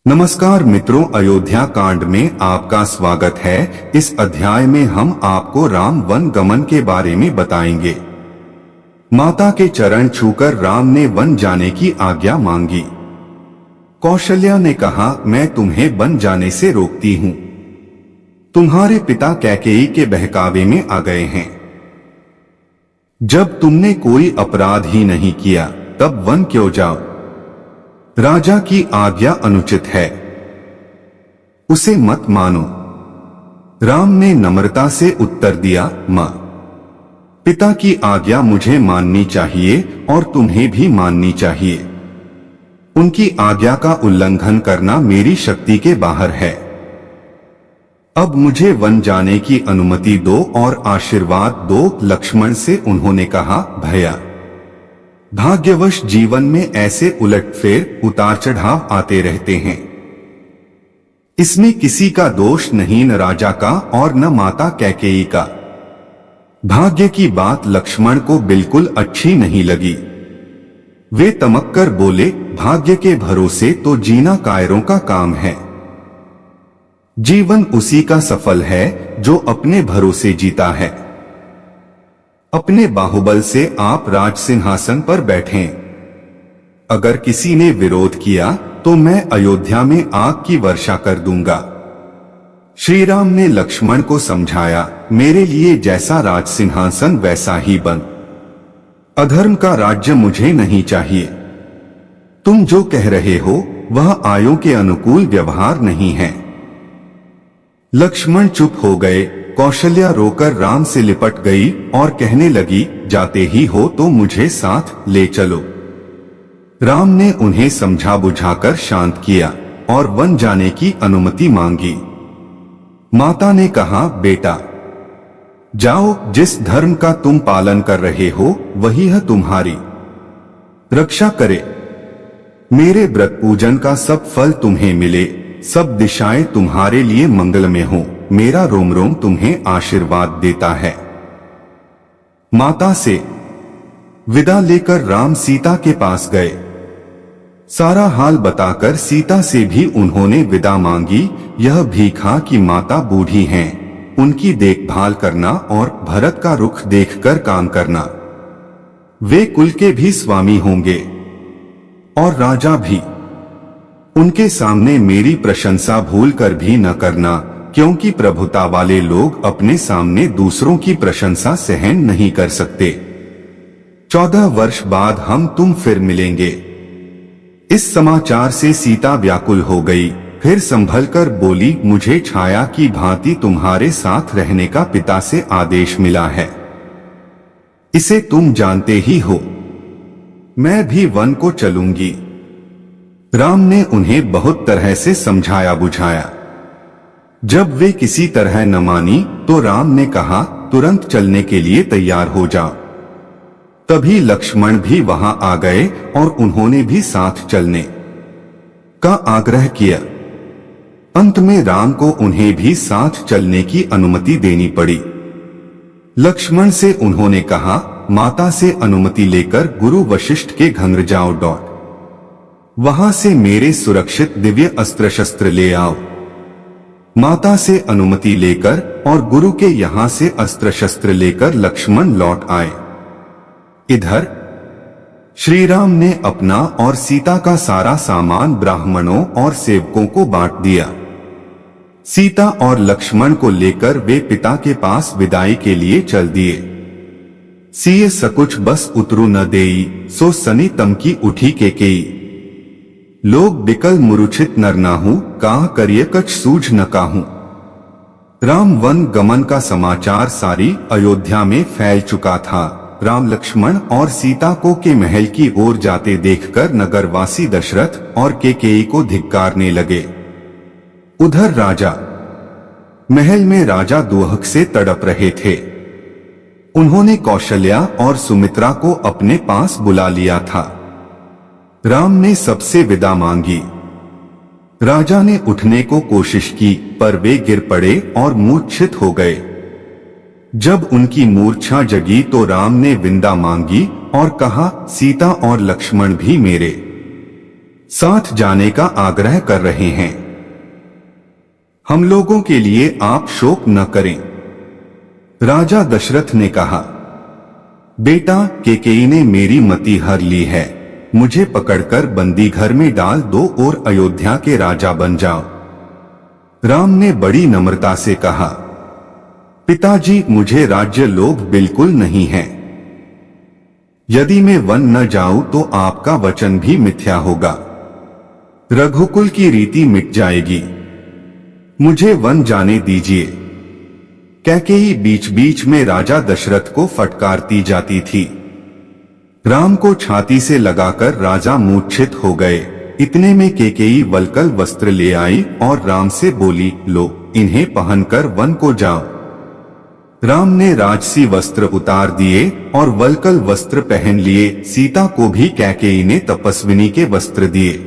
नमस्कार मित्रों, अयोध्या कांड में आपका स्वागत है। इस अध्याय में हम आपको राम वन गमन के बारे में बताएंगे। माता के चरण छूकर राम ने वन जाने की आज्ञा मांगी। कौशल्या ने कहा, मैं तुम्हें वन जाने से रोकती हूँ। तुम्हारे पिता कैकेयी के बहकावे में आ गए हैं। जब तुमने कोई अपराध ही नहीं किया तब वन क्यों जाओ? राजा की आज्ञा अनुचित है, उसे मत मानो। राम ने नम्रता से उत्तर दिया, मां, पिता की आज्ञा मुझे माननी चाहिए और तुम्हें भी माननी चाहिए। उनकी आज्ञा का उल्लंघन करना मेरी शक्ति के बाहर है। अब मुझे वन जाने की अनुमति दो और आशीर्वाद दो। लक्ष्मण से उन्होंने कहा, भैया, भाग्यवश जीवन में ऐसे उलटफेर उतार चढ़ाव आते रहते हैं। इसमें किसी का दोष नहीं, न राजा का और न माता कैकेयी का। भाग्य की बात लक्ष्मण को बिल्कुल अच्छी नहीं लगी। वे तमक कर बोले, भाग्य के भरोसे तो जीना कायरों का काम है। जीवन उसी का सफल है जो अपने भरोसे जीता है। अपने बाहुबल से आप राज सिंहासन पर बैठें। अगर किसी ने विरोध किया तो मैं अयोध्या में आग की वर्षा कर दूंगा। श्री राम ने लक्ष्मण को समझाया, मेरे लिए जैसा राज सिंहासन वैसा ही बन। अधर्म का राज्य मुझे नहीं चाहिए। तुम जो कह रहे हो वह आयों के अनुकूल व्यवहार नहीं है। लक्ष्मण चुप हो गए। कौशल्या रोकर राम से लिपट गई और कहने लगी, जाते ही हो तो मुझे साथ ले चलो। राम ने उन्हें समझा बुझाकर शांत किया और वन जाने की अनुमति मांगी। माता ने कहा, बेटा, जाओ, जिस धर्म का तुम पालन कर रहे हो वही है तुम्हारी रक्षा करे। मेरे व्रत पूजन का सब फल तुम्हें मिले, सब दिशाएं तुम्हारे लिए मंगलमय हो। मेरा रोम रोम तुम्हें आशीर्वाद देता है। माता से विदा लेकर राम सीता के पास गए। सारा हाल बताकर सीता से भी उन्होंने विदा मांगी। यह भी कहा कि माता बूढ़ी हैं, उनकी देखभाल करना और भरत का रुख देखकर काम करना। वे कुल के भी स्वामी होंगे और राजा भी। उनके सामने मेरी प्रशंसा भूल कर भी न करना, क्योंकि प्रभुता वाले लोग अपने सामने दूसरों की प्रशंसा सहन नहीं कर सकते। 14 वर्ष बाद हम तुम फिर मिलेंगे। इस समाचार से सीता व्याकुल हो गई। फिर संभल कर बोली, मुझे छाया की भांति तुम्हारे साथ रहने का पिता से आदेश मिला है। इसे तुम जानते ही हो। मैं भी वन को चलूंगी। राम ने उन्हें बहुत तरह से समझाया बुझाया। जब वे किसी तरह न मानी तो राम ने कहा, तुरंत चलने के लिए तैयार हो जाओ। तभी लक्ष्मण भी वहां आ गए और उन्होंने भी साथ चलने का आग्रह किया। अंत में राम को उन्हें भी साथ चलने की अनुमति देनी पड़ी। लक्ष्मण से उन्होंने कहा, माता से अनुमति लेकर गुरु वशिष्ठ के घर जाओ। वहां से मेरे सुरक्षित दिव्य अस्त्र शस्त्र ले आओ। माता से अनुमति लेकर और गुरु के यहां से अस्त्र शस्त्र लेकर लक्ष्मण लौट आए। इधर श्री राम ने अपना और सीता का सारा सामान ब्राह्मणों और सेवकों को बांट दिया। सीता और लक्ष्मण को लेकर वे पिता के पास विदाई के लिए चल दिए। सिए सकुच बस उतरु न देई, सो सनी तमकी उठी केकेयी। लोग बिकल मुरुछित नर नाहू, काह करिय कछ सूझ न काहू। राम वन गमन का समाचार सारी अयोध्या में फैल चुका था। राम लक्ष्मण और सीता को के महल की ओर जाते देखकर नगरवासी दशरथ और केकेयी को धिक्कारने लगे। उधर राजा महल में राजा दुहक से तड़प रहे थे। उन्होंने कौशल्या और सुमित्रा को अपने पास बुला लिया था। राम ने सबसे विदा मांगी। राजा ने उठने को कोशिश की पर वे गिर पड़े और मूर्छित हो गए। जब उनकी मूर्छा जगी तो राम ने विदा मांगी और कहा, सीता और लक्ष्मण भी मेरे साथ जाने का आग्रह कर रहे हैं। हम लोगों के लिए आप शोक न करें। राजा दशरथ ने कहा, बेटा, कैकेयी ने मेरी मति हर ली है। मुझे पकड़कर बंदी घर में डाल दो और अयोध्या के राजा बन जाओ। राम ने बड़ी नम्रता से कहा, पिताजी, मुझे राज्य लोभ बिल्कुल नहीं है। यदि मैं वन न जाऊं तो आपका वचन भी मिथ्या होगा। रघुकुल की रीति मिट जाएगी। मुझे वन जाने दीजिए। कैकेयी बीच बीच में राजा दशरथ को फटकारती जाती थी। राम को छाती से लगाकर राजा मूर्छित हो गए। इतने में कैकेयी वल्कल वस्त्र ले आई और राम से बोली, लो, इन्हें पहनकर वन को जाओ। राम ने राजसी वस्त्र उतार दिए और वल्कल वस्त्र पहन लिए। सीता को भी कैकेयी ने तपस्विनी के वस्त्र दिए।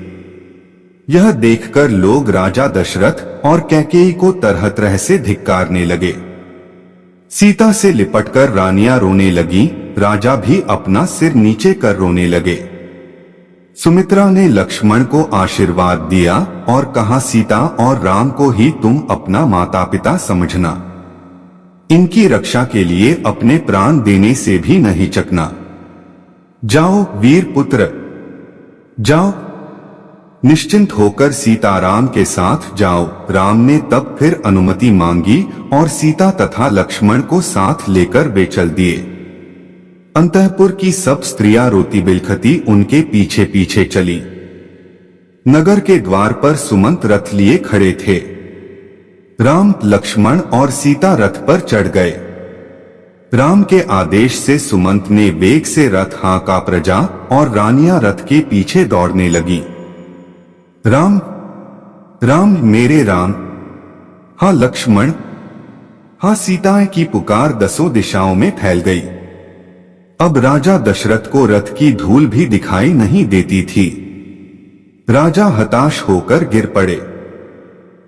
यह देखकर लोग राजा दशरथ और कैकेयी को तरह तरह से धिक्कारने लगे। सीता से लिपटकर रानियां रोने लगी। राजा भी अपना सिर नीचे कर रोने लगे। सुमित्रा ने लक्ष्मण को आशीर्वाद दिया और कहा, सीता और राम को ही तुम अपना माता पिता समझना। इनकी रक्षा के लिए अपने प्राण देने से भी नहीं चकना। जाओ वीर पुत्र, जाओ, निश्चिंत होकर सीताराम के साथ जाओ। राम ने तब फिर अनुमति मांगी और सीता तथा लक्ष्मण को साथ लेकर वे चल दिए। अंतःपुर की सब स्त्रियां रोती बिलखती उनके पीछे पीछे चली। नगर के द्वार पर सुमंत रथ लिए खड़े थे। राम, लक्ष्मण और सीता रथ पर चढ़ गए। राम के आदेश से सुमंत ने वेग से रथ हाँका। प्रजा और रानियां रथ के पीछे दौड़ने लगी। राम, राम, मेरे राम, हाँ लक्ष्मण, हाँ सीता की पुकार दसों दिशाओं में फैल गई। अब राजा दशरथ को रथ की धूल भी दिखाई नहीं देती थी। राजा हताश होकर गिर पड़े।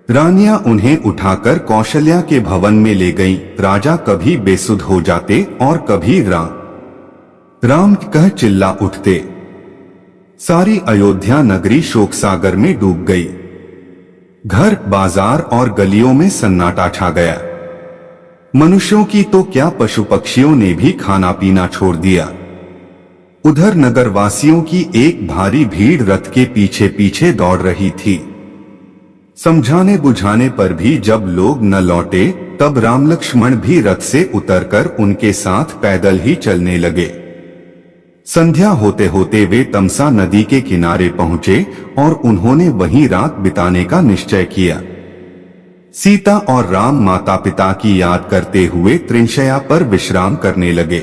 रानियां उन्हें उठाकर कौशल्या के भवन में ले गईं। राजा कभी बेसुध हो जाते और कभी राम राम कह चिल्ला उठते। सारी अयोध्या नगरी शोक सागर में डूब गई। घर, बाजार और गलियों में सन्नाटा छा गया। मनुष्यों की तो क्या, पशु पक्षियों ने भी खाना पीना छोड़ दिया। उधर नगरवासियों की एक भारी भीड़ रथ के पीछे पीछे दौड़ रही थी। समझाने बुझाने पर भी जब लोग न लौटे, तब राम लक्ष्मण भी रथ से उतरकर उनके साथ पैदल ही चलने लगे। संध्या होते होते वे तमसा नदी के किनारे पहुंचे और उन्होंने वहीं रात बिताने का निश्चय किया। सीता और राम माता पिता की याद करते हुए त्रिशया पर विश्राम करने लगे।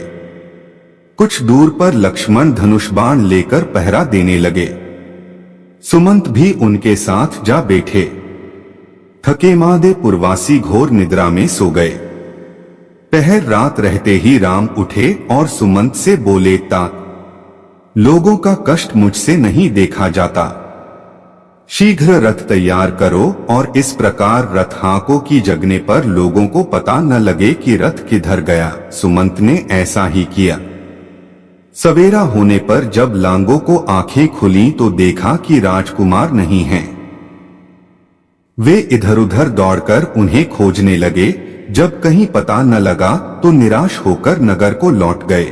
कुछ दूर पर लक्ष्मण धनुष बाण लेकर पहरा देने लगे। सुमंत भी उनके साथ जा बैठे। थके मादे पुरवासी घोर निद्रा में सो गए। पहर रात रहते ही राम उठे और सुमंत से बोले, तात, लोगों का कष्ट मुझसे नहीं देखा जाता। शीघ्र रथ तैयार करो और इस प्रकार रथ हाँको कि जगने पर लोगों को पता न लगे कि रथ किधर गया। सुमंत ने ऐसा ही किया। सवेरा होने पर जब लांगों को आंखें खुली तो देखा कि राजकुमार नहीं हैं। वे इधर उधर दौड़कर उन्हें खोजने लगे। जब कहीं पता न लगा तो निराश होकर नगर को लौट गए।